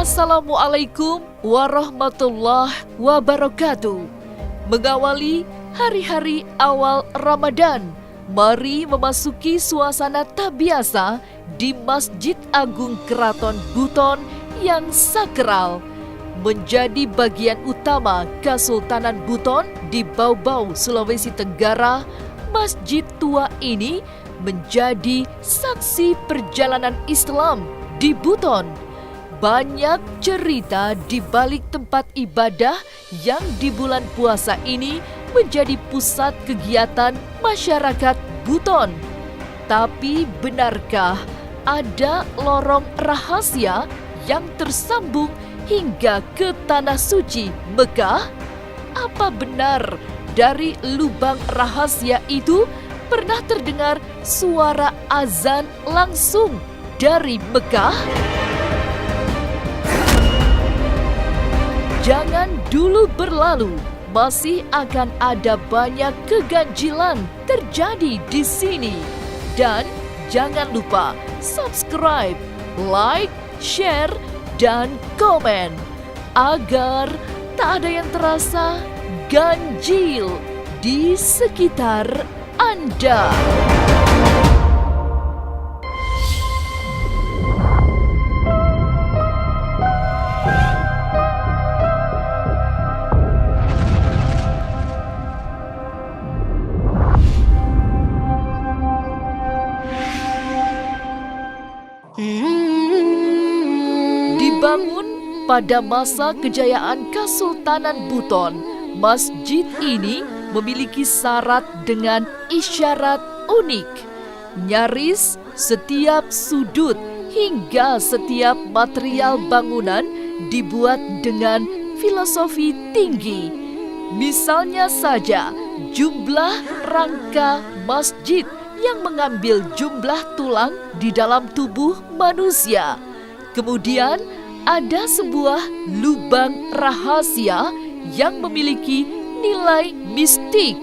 Assalamualaikum warahmatullahi wabarakatuh. Mengawali hari-hari awal Ramadan, mari memasuki suasana tak biasa di Masjid Agung Keraton Buton yang sakral. Menjadi bagian utama Kesultanan Buton di Bau-Bau, Sulawesi Tenggara, masjid tua ini menjadi saksi perjalanan Islam di Buton. Banyak cerita di balik tempat ibadah yang di bulan puasa ini menjadi pusat kegiatan masyarakat Buton. Tapi benarkah ada lorong rahasia yang tersambung hingga ke Tanah Suci Mekah? Apa benar dari lubang rahasia itu pernah terdengar suara azan langsung dari Mekah? Jangan dulu berlalu, masih akan ada banyak keganjilan terjadi di sini. Dan jangan lupa subscribe, like, share, dan komen agar tak ada yang terasa ganjil di sekitar Anda. Dibangun pada masa kejayaan Kesultanan Buton, masjid ini memiliki syarat dengan isyarat unik. Nyaris setiap sudut hingga setiap material bangunan dibuat dengan filosofi tinggi. Misalnya saja jumlah rangka masjid yang mengambil jumlah tulang di dalam tubuh manusia. Kemudian ada sebuah lubang rahasia yang memiliki nilai mistik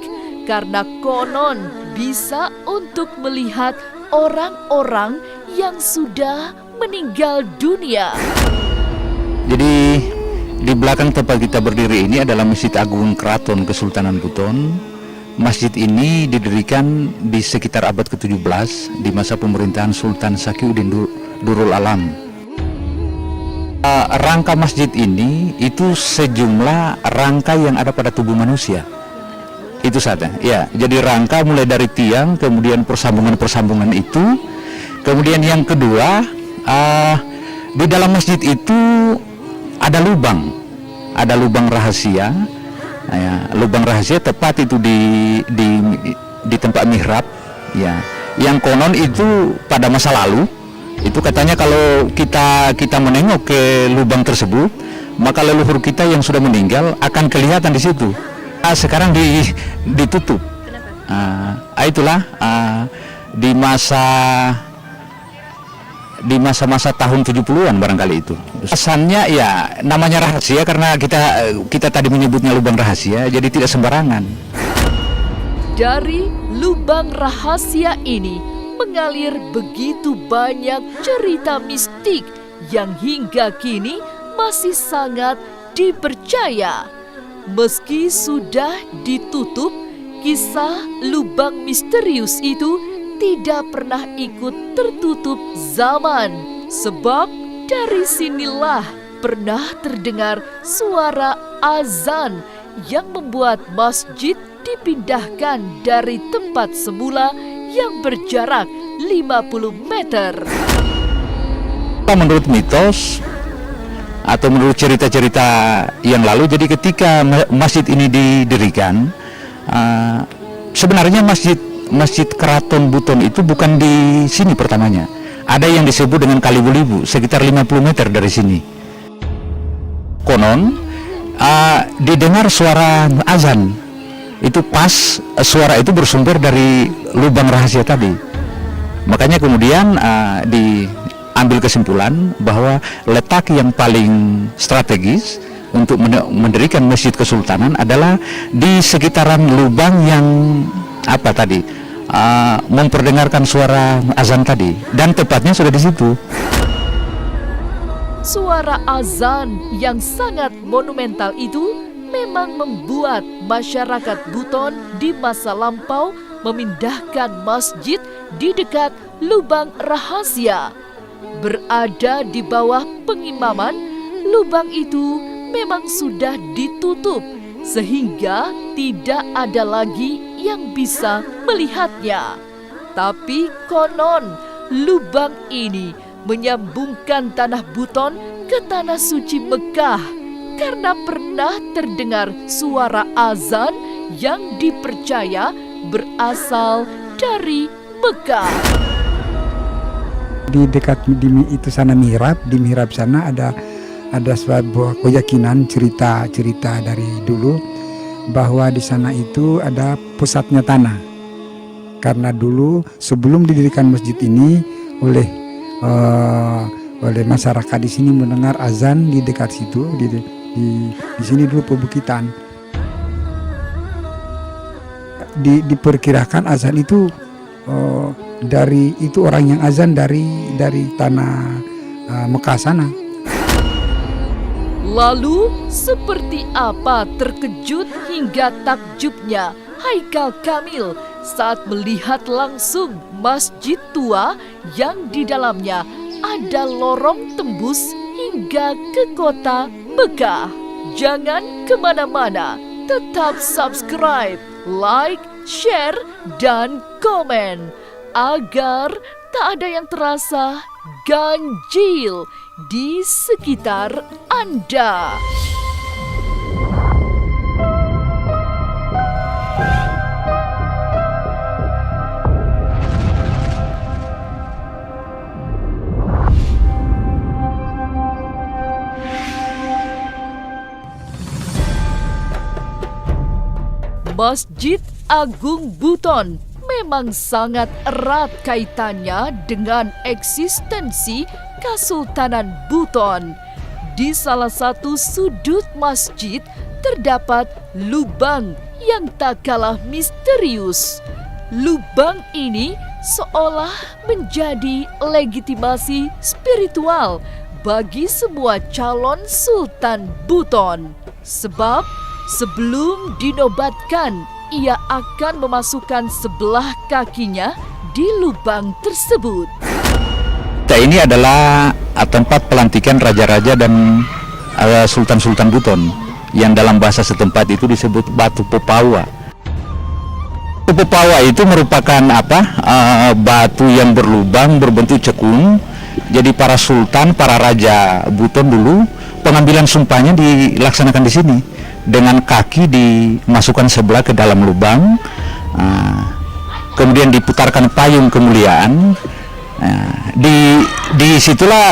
karena konon bisa untuk melihat orang-orang yang sudah meninggal dunia. Jadi di belakang tempat kita berdiri ini adalah Masjid Agung Keraton Kesultanan Buton. Masjid ini didirikan di sekitar abad ke-17 di masa pemerintahan Sultan Sakiuddin Durul Alam. Rangka masjid ini itu sejumlah rangka yang ada pada tubuh manusia. Itu saja. Ya, jadi rangka mulai dari tiang, kemudian persambungan-persambungan itu. Kemudian yang kedua, di dalam masjid itu ada lubang rahasia. Nah, ya, lubang rahasia tepat itu di tempat mihrab. Ya, yang konon itu pada masa lalu. Itu katanya kalau kita menengok ke lubang tersebut, maka leluhur kita yang sudah meninggal akan kelihatan di situ. Sekarang ditutup. Itulah di masa tahun 70-an barangkali itu. Pesannya ya namanya rahasia karena kita tadi menyebutnya lubang rahasia, jadi tidak sembarangan. Dari lubang rahasia ini mengalir begitu banyak cerita mistik yang hingga kini masih sangat dipercaya. Meski sudah ditutup, kisah lubang misterius itu tidak pernah ikut tertutup zaman. Sebab dari sinilah pernah terdengar suara azan yang membuat masjid dipindahkan dari tempat semula yang berjarak 50 meter. Menurut mitos atau menurut cerita-cerita yang lalu, jadi ketika masjid ini didirikan, sebenarnya masjid Keraton Buton itu bukan di sini pertamanya. Ada yang disebut dengan Kalibulibu, sekitar 50 meter dari sini. Konon didengar suara azan. Itu pas suara itu bersumber dari lubang rahasia tadi. Makanya kemudian diambil kesimpulan bahwa letak yang paling strategis untuk mendirikan masjid kesultanan adalah di sekitaran lubang yang memperdengarkan suara azan tadi, dan tepatnya sudah di situ. Suara azan yang sangat monumental itu memang membuat masyarakat Buton di masa lampau memindahkan masjid di dekat lubang rahasia. Berada di bawah pengimaman, lubang itu memang sudah ditutup sehingga tidak ada lagi yang bisa melihatnya. Tapi konon lubang ini menyambungkan tanah Buton ke tanah suci Mekah karena pernah terdengar suara azan yang dipercaya berasal dari Mekah. Di dekat itu sana mihrab, di mihrab sana ada sebuah keyakinan cerita dari dulu bahwa di sana itu ada pusatnya tanah. Karena dulu sebelum didirikan masjid ini oleh masyarakat di sini mendengar azan di dekat situ, di sini dulu pebukitan. Diperkirakan azan itu dari itu orang yang azan dari tanah Mekah sana. Lalu seperti apa terkejut hingga takjubnya Haikal Kamil saat melihat langsung masjid tua yang di dalamnya ada lorong tembus hingga ke kota Mekah. Jangan kemana-mana, tetap subscribe, like, share, dan komen agar tak ada yang terasa ganjil di sekitar Anda. Masjid Agung Buton memang sangat erat kaitannya dengan eksistensi Kesultanan Buton. Di salah satu sudut masjid terdapat lubang yang tak kalah misterius. Lubang ini seolah menjadi legitimasi spiritual bagi semua calon Sultan Buton. Sebab sebelum dinobatkan, ia akan memasukkan sebelah kakinya di lubang tersebut. Ini adalah tempat pelantikan raja-raja dan sultan-sultan Buton yang dalam bahasa setempat itu disebut Batu Pepawa. Batu Pepawa itu merupakan batu yang berlubang berbentuk cekung. Jadi para sultan, para raja Buton dulu pengambilan sumpahnya dilaksanakan di sini dengan kaki dimasukkan sebelah ke dalam lubang, kemudian diputarkan payung kemuliaan. Di situlah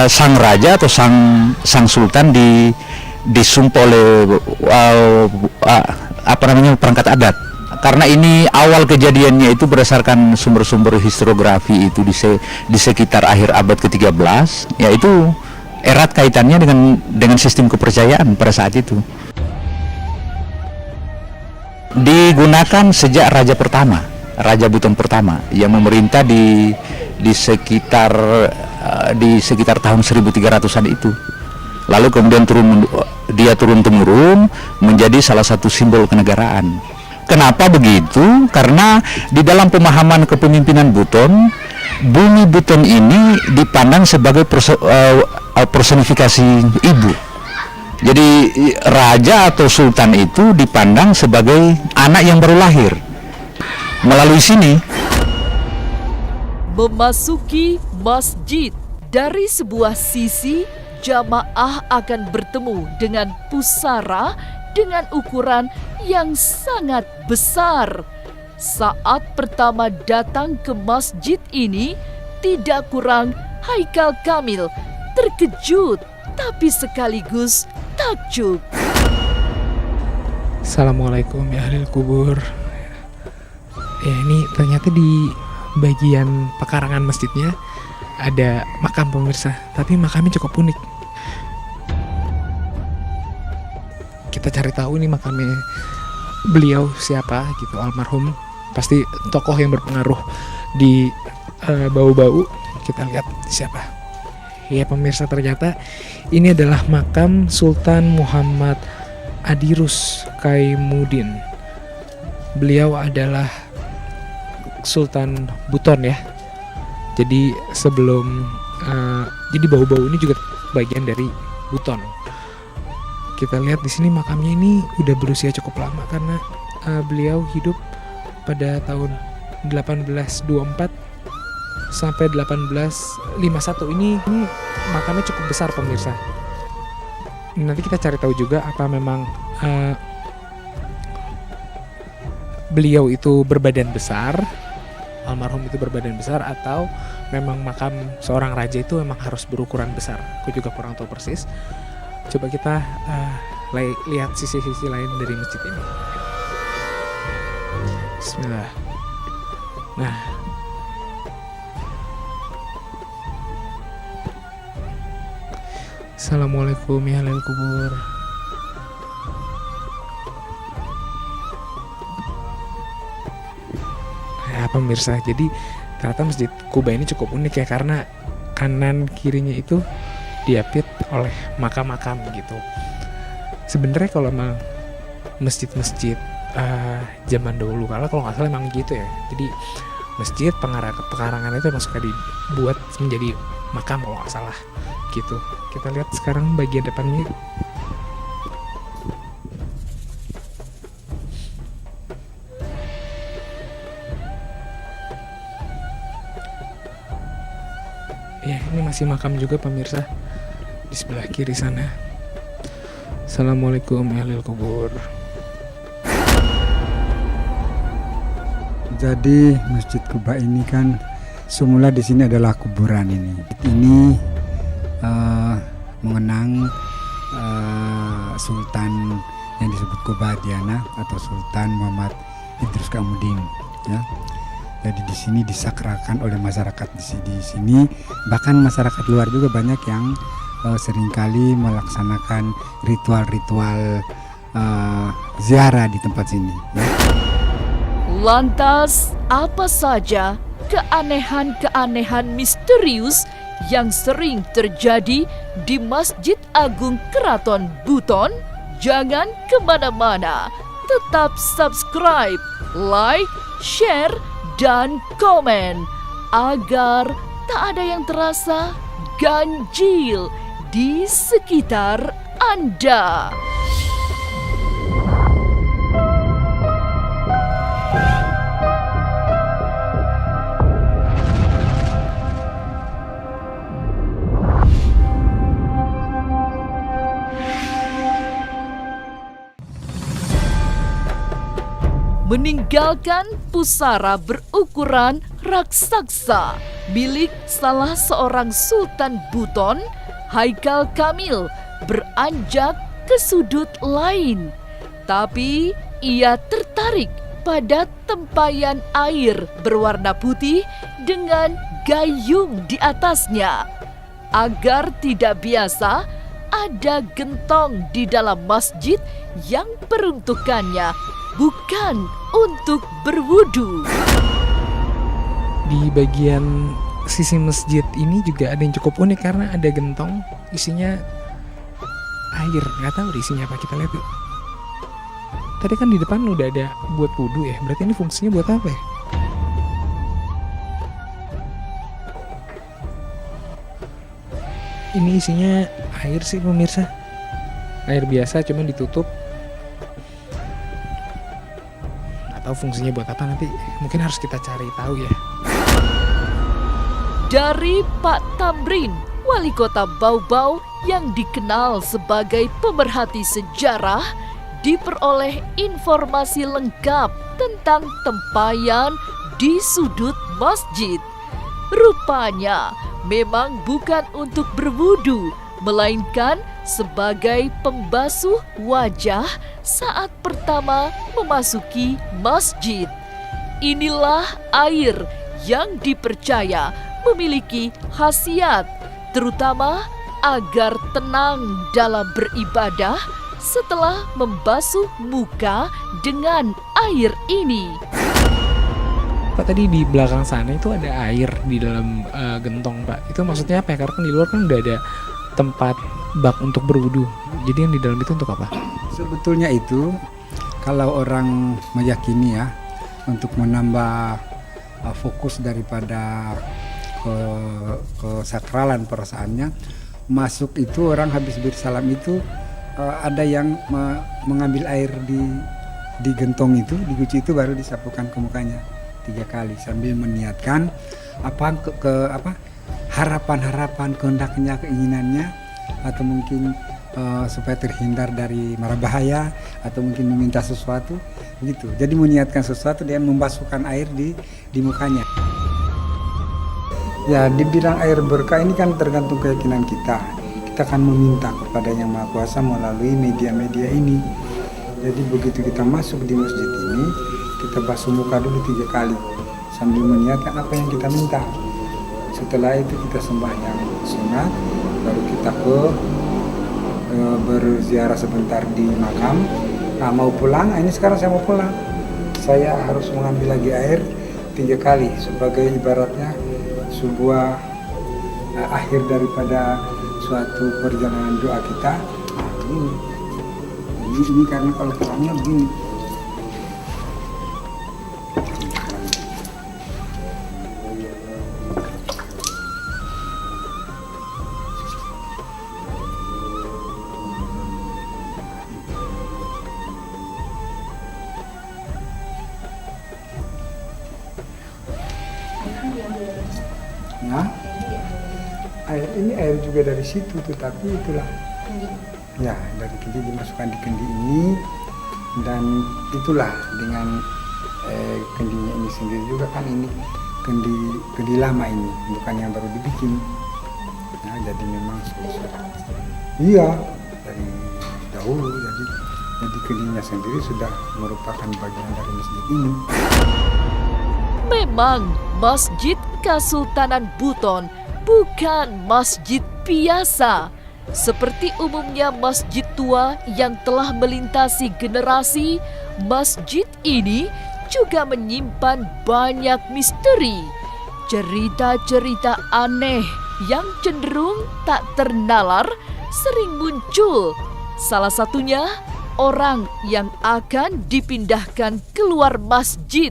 sang raja atau sang sultan disumpah oleh perangkat adat. Karena ini awal kejadiannya itu berdasarkan sumber-sumber historiografi itu di sekitar akhir abad ke-13, yaitu erat kaitannya dengan sistem kepercayaan pada saat itu. Digunakan sejak Raja Buton pertama yang memerintah di sekitar tahun 1300-an itu. Lalu kemudian dia turun temurun menjadi salah satu simbol kenegaraan. Kenapa begitu? Karena di dalam pemahaman kepemimpinan Buton, bumi Buton ini dipandang sebagai personifikasi ibu. Jadi raja atau sultan itu dipandang sebagai anak yang baru lahir. Melalui sini memasuki masjid, dari sebuah sisi jamaah akan bertemu dengan pusara dengan ukuran yang sangat besar. Saat pertama datang ke masjid ini, tidak kurang Haikal Kamil terkejut tapi sekaligus takjub. Assalamualaikum ya ahli kubur. Ya, ini ternyata di bagian pekarangan masjidnya ada makam pemirsa, tapi makamnya cukup unik. Kita cari tahu ini makamnya beliau siapa gitu, almarhum. Pasti tokoh yang berpengaruh di bau-bau. Kita lihat siapa. Ya pemirsa, ternyata ini adalah makam Sultan Muhammad Adirus Kaimuddin. Beliau adalah Sultan Buton ya. Jadi sebelum jadi bau-bau ini juga bagian dari Buton. Kita lihat di sini makamnya ini udah berusia cukup lama karena beliau hidup pada tahun 1824 sampai 1851. Ini makamnya cukup besar pemirsa. Nanti kita cari tahu juga apa memang beliau itu berbadan besar, almarhum itu berbadan besar, atau memang makam seorang raja itu memang harus berukuran besar. Aku juga kurang tahu persis. Coba kita lihat sisi-sisi lain dari masjid ini. Bismillah. Nah, Assalamualaikum ya ahlal kubur. Ya pemirsa, jadi ternyata Masjid Kuba ini cukup unik ya, karena kanan kirinya itu diapit oleh makam-makam gitu. Sebenarnya kalau emang masjid-masjid zaman dahulu kala kalau nggak salah emang gitu ya. Jadi masjid pekarangan itu emang suka dibuat menjadi makam kalau nggak salah gitu. Kita lihat sekarang bagian depannya. Ya, ini masih makam juga pemirsa di sebelah kiri sana. Assalamualaikum ahlul kubur. Jadi Masjid Kuba ini kan semula di sini adalah kuburan ini. Ini mengenang Sultan yang disebut Kubadiana atau Sultan Muhammad Idris Kaimuddin ya. Jadi di sini disakralkan oleh masyarakat di sini, bahkan masyarakat luar juga banyak yang seringkali melaksanakan ritual-ritual ziarah di tempat sini ya. Lantas, apa saja keanehan-keanehan misterius yang sering terjadi di Masjid Agung Keraton Buton? Jangan kemana-mana, tetap subscribe, like, share, dan komen agar tak ada yang terasa ganjil di sekitar Anda. Meninggalkan pusara berukuran raksasa milik salah seorang Sultan Buton, Haikal Kamil beranjak ke sudut lain. Tapi ia tertarik pada tempayan air berwarna putih dengan gayung di atasnya. Agar tidak biasa, ada gentong di dalam masjid yang peruntukannya bukan untuk berwudu. Di bagian sisi masjid ini juga ada yang cukup unik karena ada gentong isinya air. Nggak tahu isinya apa, kita lihat yuk. Tadi kan di depan udah ada buat wudu ya, berarti ini fungsinya buat apa ya? Ini isinya air sih pemirsa, air biasa cuma ditutup. Atau fungsinya buat apa nanti mungkin harus kita cari tahu ya. Dari Pak Tamrin, wali kota Bau-Bau yang dikenal sebagai pemerhati sejarah, diperoleh informasi lengkap tentang tempayan di sudut masjid. Rupanya memang bukan untuk berwudu, melainkan sebagai pembasuh wajah saat pertama memasuki masjid. Inilah air yang dipercaya memiliki khasiat, terutama agar tenang dalam beribadah setelah membasuh muka dengan air ini. Pak tadi di belakang sana itu ada air di dalam gentong Pak. Itu maksudnya apa ya? Karena kan di luar kan udah ada tempat bak untuk berwudu. Jadi yang di dalam itu untuk apa? Sebetulnya itu kalau orang meyakini ya untuk menambah fokus daripada kesakralan perasaannya, masuk itu orang habis bersalam itu ada yang mengambil air di gentong itu, di guci itu, baru disapukan ke mukanya 3 kali sambil meniatkan harapan-harapan, kehendaknya, keinginannya, atau mungkin supaya terhindar dari mara bahaya, atau mungkin meminta sesuatu begitu. Jadi meniatkan sesuatu dan membasuhkan air di mukanya. Ya, dibilang air berkah ini kan tergantung keyakinan kita. Kita akan meminta kepada Yang Maha Kuasa melalui media-media ini. Jadi begitu kita masuk di masjid ini, kita basuh muka dulu 3 kali sambil meniatkan apa yang kita minta. Setelah itu kita sembahyang sunat, baru kita berziarah sebentar di makam. Nah, mau pulang, ini sekarang saya mau pulang. Saya harus mengambil lagi air 3 kali sebagai ibaratnya sebuah akhir daripada suatu perjalanan doa kita. Nah, ini karena kalau pulangnya begini. Nah, air ini air juga dari situ, tetapi itulah ya dari kendi dimasukkan di kendi ini, dan itulah dengan kendinya ini sendiri juga kan ini kendi lama ini, bukan yang baru dibikin. Nah, jadi memang iya dari dahulu, jadi kendinya sendiri sudah merupakan bagian dari masjid ini. Memang Masjid Kesultanan Buton bukan masjid biasa. Seperti umumnya masjid tua yang telah melintasi generasi, masjid ini juga menyimpan banyak misteri. Cerita-cerita aneh yang cenderung tak ternalar sering muncul. Salah satunya orang yang akan dipindahkan keluar masjid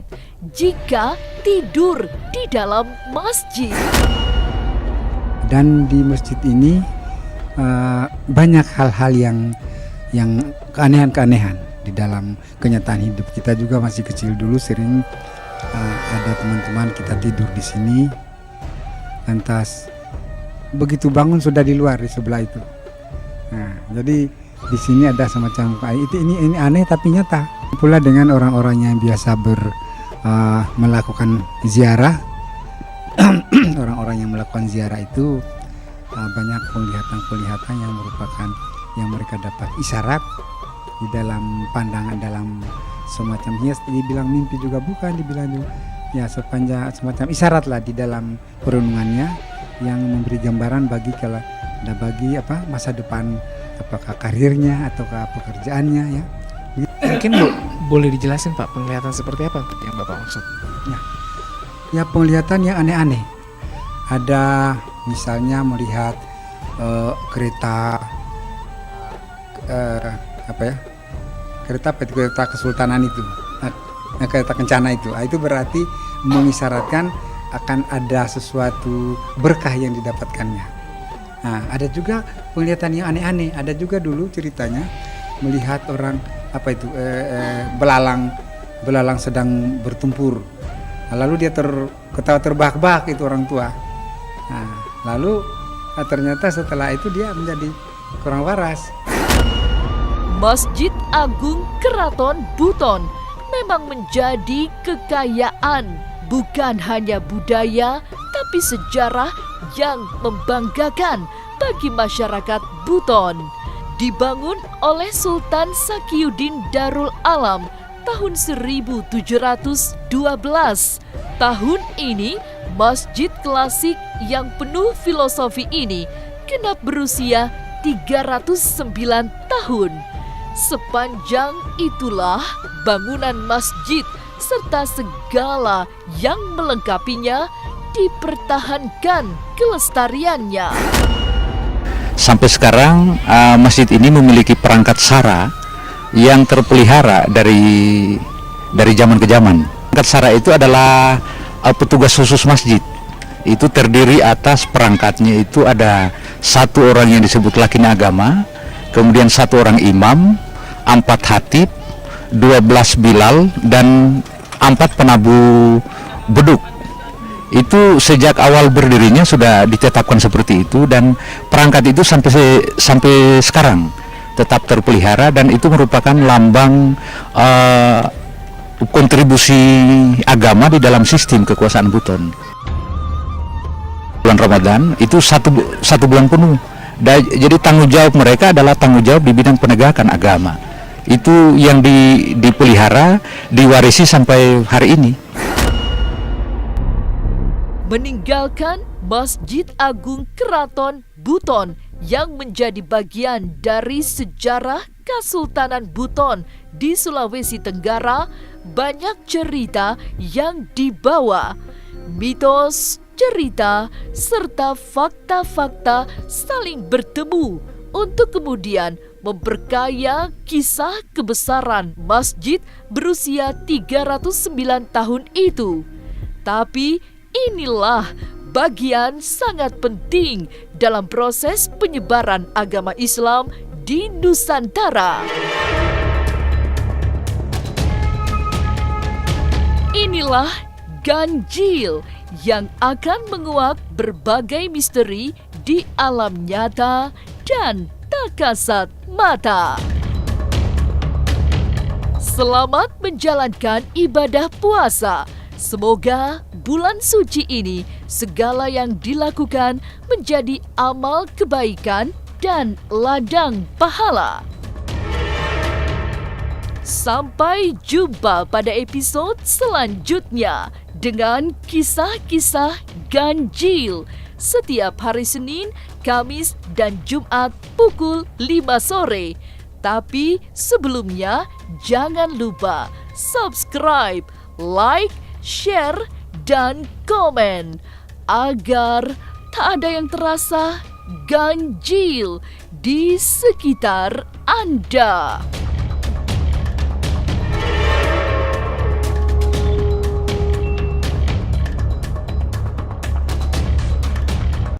jika tidur di dalam masjid. Dan di masjid ini banyak hal-hal yang keanehan-keanehan di dalam kenyataan hidup kita. Juga masih kecil dulu sering ada teman-teman kita tidur di sini, lantas begitu bangun sudah di luar di sebelah itu. Nah, jadi di sini ada semacam ini aneh tapi nyata. Pula dengan orang-orang yang biasa melakukan ziarah, orang-orang yang melakukan ziarah itu banyak penglihatan-penglihatan yang merupakan yang mereka dapat isyarat di dalam pandangan, dalam semacam dibilang mimpi juga bukan, dibilang juga ya semacam isyarat lah di dalam perenungannya yang memberi gambaran bagi masa depan, apakah karirnya ataukah pekerjaannya ya. Mungkin boleh dijelasin Pak, penglihatan seperti apa yang Bapak maksud? Ya penglihatan yang aneh-aneh. Ada misalnya melihat kereta kereta kesultanan itu, kereta kencana itu. Itu berarti mengisyaratkan akan ada sesuatu berkah yang didapatkannya. Nah, ada juga penglihatan yang aneh-aneh. Ada juga dulu ceritanya melihat orang belalang sedang bertempur. Lalu dia ketawa terbahak-bahak itu orang tua. Nah, lalu ternyata setelah itu dia menjadi kurang waras. Masjid Agung Keraton Buton memang menjadi kekayaan, bukan hanya budaya, tapi sejarah yang membanggakan bagi masyarakat Buton. Dibangun oleh Sultan Sakiuddin Darul Alam tahun 1712. Tahun ini, masjid klasik yang penuh filosofi ini genap berusia 309 tahun. Sepanjang itulah bangunan masjid serta segala yang melengkapinya dipertahankan kelestariannya. Sampai sekarang masjid ini memiliki perangkat sara yang terpelihara dari zaman ke zaman. Perangkat sara itu adalah petugas khusus masjid. Itu terdiri atas perangkatnya itu ada 1 orang yang disebut lakina agama, kemudian 1 orang imam, 4 khatib, 12 bilal, dan 4 penabuh beduk. Itu sejak awal berdirinya sudah ditetapkan seperti itu, dan perangkat itu sampai sekarang tetap terpelihara, dan itu merupakan lambang kontribusi agama di dalam sistem kekuasaan Buton. Bulan Ramadan itu satu bulan penuh. Jadi tanggung jawab mereka adalah tanggung jawab di bidang penegakan agama. Itu yang dipelihara, diwarisi sampai hari ini. Meninggalkan Masjid Agung Keraton Buton yang menjadi bagian dari sejarah Kesultanan Buton di Sulawesi Tenggara, banyak cerita yang dibawa. Mitos, cerita, serta fakta-fakta saling bertemu untuk kemudian memperkaya kisah kebesaran masjid berusia 309 tahun itu. Tapi inilah bagian sangat penting dalam proses penyebaran agama Islam di Nusantara. Inilah ganjil yang akan menguak berbagai misteri di alam nyata dan tak kasat mata. Selamat menjalankan ibadah puasa. Semoga bulan suci ini segala yang dilakukan menjadi amal kebaikan dan ladang pahala. Sampai jumpa pada episode selanjutnya dengan kisah-kisah ganjil setiap hari Senin, Kamis, dan Jumat pukul 5 sore. Tapi sebelumnya jangan lupa subscribe, like, share, dan komen agar tak ada yang terasa ganjil di sekitar Anda.